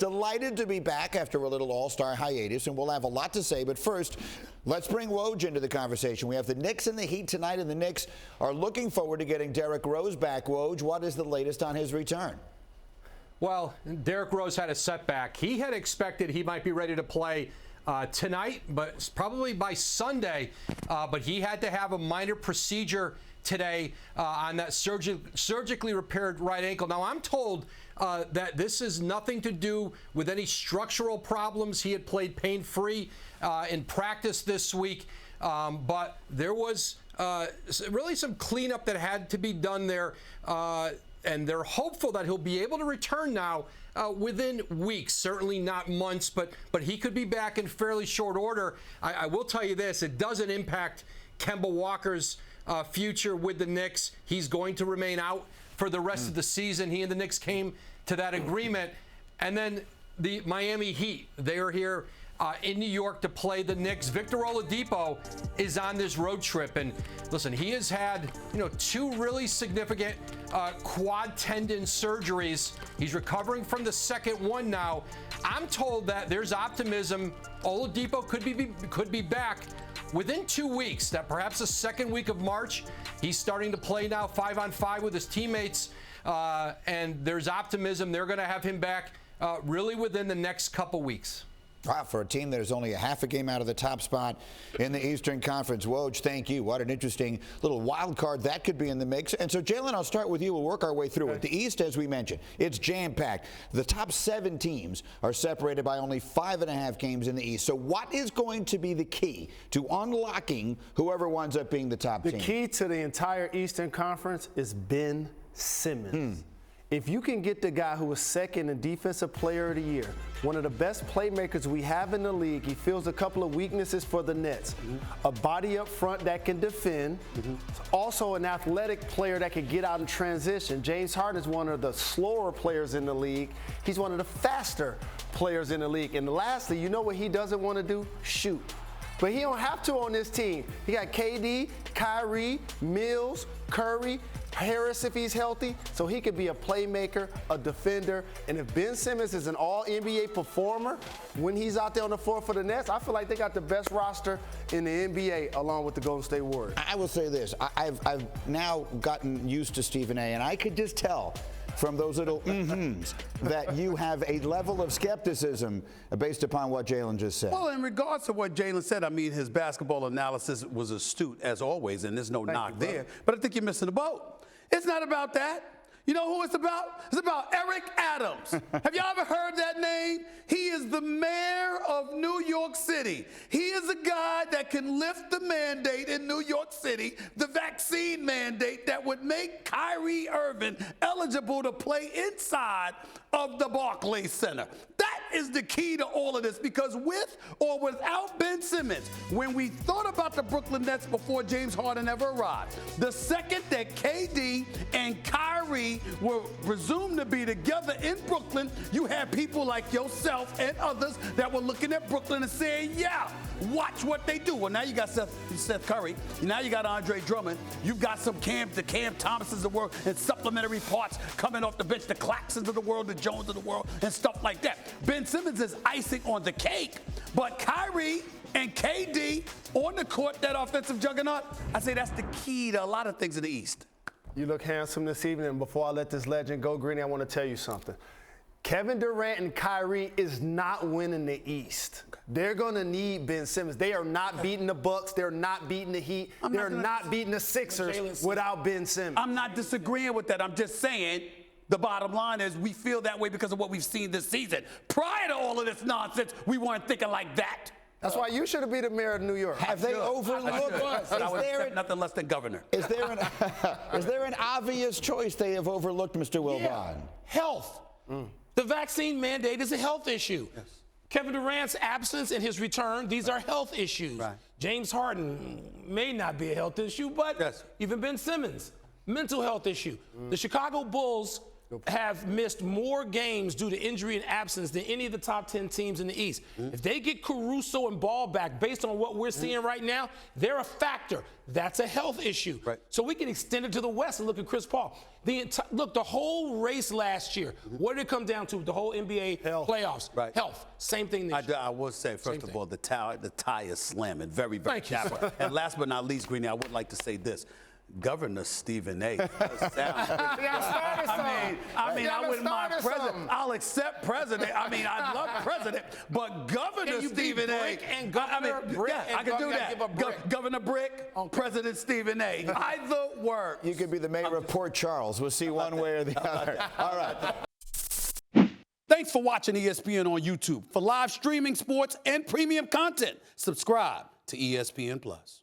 Delighted to be back after a little all-star hiatus, and we'll have a lot to say. But first, let's bring Woj into the conversation. We have the Knicks and the Heat tonight, and the Knicks are looking forward to getting Derrick Rose back. Woj, what is the latest on his return? Well, Derrick Rose had a setback. He had expected he might be ready to play tonight, but probably by Sunday. But he had to have a minor procedure today on that surgically repaired right ankle. Now, I'm told that this is nothing to do with any structural problems. He had played pain-free in practice this week, but there was really some cleanup that had to be done there, and they're hopeful that he'll be able to return now within weeks, certainly not months, but he could be back in fairly short order. I will tell you this, it doesn't impact Kemba Walker's future with the Knicks. He's going to remain out for the rest of the season. He and the Knicks came to that agreement. And then the Miami Heat, they are here in New York to play the Knicks. Victor Oladipo is on this road trip. And listen, he has had, two really significant quad tendon surgeries. He's recovering from the second one now. I'm told that there's optimism Oladipo could be back within 2 weeks, that perhaps the second week of March. He's starting to play now 5-on-5 with his teammates, and there's optimism they're going to have him back really within the next couple weeks. Wow, for a team that is only a half a game out of the top spot in the Eastern Conference. Woj, thank you. What an interesting little wild card that could be in the mix. And so, Jalen, I'll start with you. We'll work our way through it. The East, as we mentioned, it's jam-packed. The top 7 teams are separated by only 5.5 games in the East. So what is going to be the key to unlocking whoever winds up being the top team? The key to the entire Eastern Conference is Ben Simmons. If you can get the guy who was second in Defensive Player of the Year, one of the best playmakers we have in the league, he fills a couple of weaknesses for the Nets. A body up front that can defend, also an athletic player that can get out in transition. James Harden is one of the slower players in the league. He's one of the faster players in the league. And lastly, you know what he doesn't want to do? Shoot. But he don't have to on this team. He got KD, Kyrie, Mills, Curry, Harris if he's healthy, so he could be a playmaker, a defender. And if Ben Simmons is an all-NBA performer when he's out there on the floor for the Nets, I feel like they got the best roster in the NBA along with the Golden State Warriors. I will say this. I've now gotten used to Stephen A., and I could just tell from those little that you have a level of skepticism based upon what Jalen just said. Well, in regards to what Jalen said, I mean, his basketball analysis was astute, as always, and there's no knock there. But I think you're missing the boat. It's not about that. You know who it's about? It's about Eric Adams. Have y'all ever heard that name? He is the mayor of New York City. He is a guy that can lift the mandate in New York City, the vaccine mandate that would make Kyrie Irving eligible to play inside of the Barclays Center. That is the key to all of this, because with or without Ben Simmons, when we thought about the Brooklyn Nets before James Harden ever arrived, the second that KD and Kyrie were presumed to be together in Brooklyn, you had people like yourself and others that were looking at Brooklyn and saying, yeah, watch what they do. Well, now you got Seth Curry. Now you got Andre Drummond. You've got some Cam Thomases of the world and supplementary parts coming off the bench, the Claxtons of the world, the Jones of the world, and stuff like that. Ben Simmons is icing on the cake, but Kyrie and KD on the court, that offensive juggernaut, I say that's the key to a lot of things in the East. You look handsome this evening, and before I let this legend go, Greeny, I want to tell you something. Kevin Durant and Kyrie is not winning the East. They're going to need Ben Simmons. They are not beating the Bucks. They're not beating the Heat. They're not beating the Sixers without Ben Simmons. I'm not disagreeing with that. I'm just saying the bottom line is we feel that way because of what we've seen this season. Prior to all of this nonsense, we weren't thinking like that. That's why you should have been the mayor of New York. Have they overlooked us? I would accept nothing less than governor. Is there an obvious choice they have overlooked, Mr. Wilbon? Yeah. Health. The vaccine mandate is a health issue. Yes. Kevin Durant's absence and his return, these are health issues. Right. James Harden may not be a health issue, but even Ben Simmons, mental health issue. The Chicago Bulls have missed more games due to injury and absence than any of the top 10 teams in the East. If they get Caruso and Ball back, based on what we're seeing right now, they're a factor. That's a health issue. Right. So we can extend it to the West and look at Chris Paul. Look, the whole race last year, what did it come down to? The whole NBA playoffs. Right. Health. Same thing this year. I will say, first of all, the tie is slamming. Very, very Thank you, chapter. sir. And last but not least, Greeny, I would like to say this. Governor Stephen A. I wouldn't mind president. I'll accept president. I love president, but Governor Stephen A. And Governor Brick. Yeah, I can do that. Governor Brick, President Stephen A. Either works. You could be the mayor of Port Charles. We'll see one way or the other. All right. Thanks for watching ESPN on YouTube. For live streaming, sports, and premium content, subscribe to ESPN+.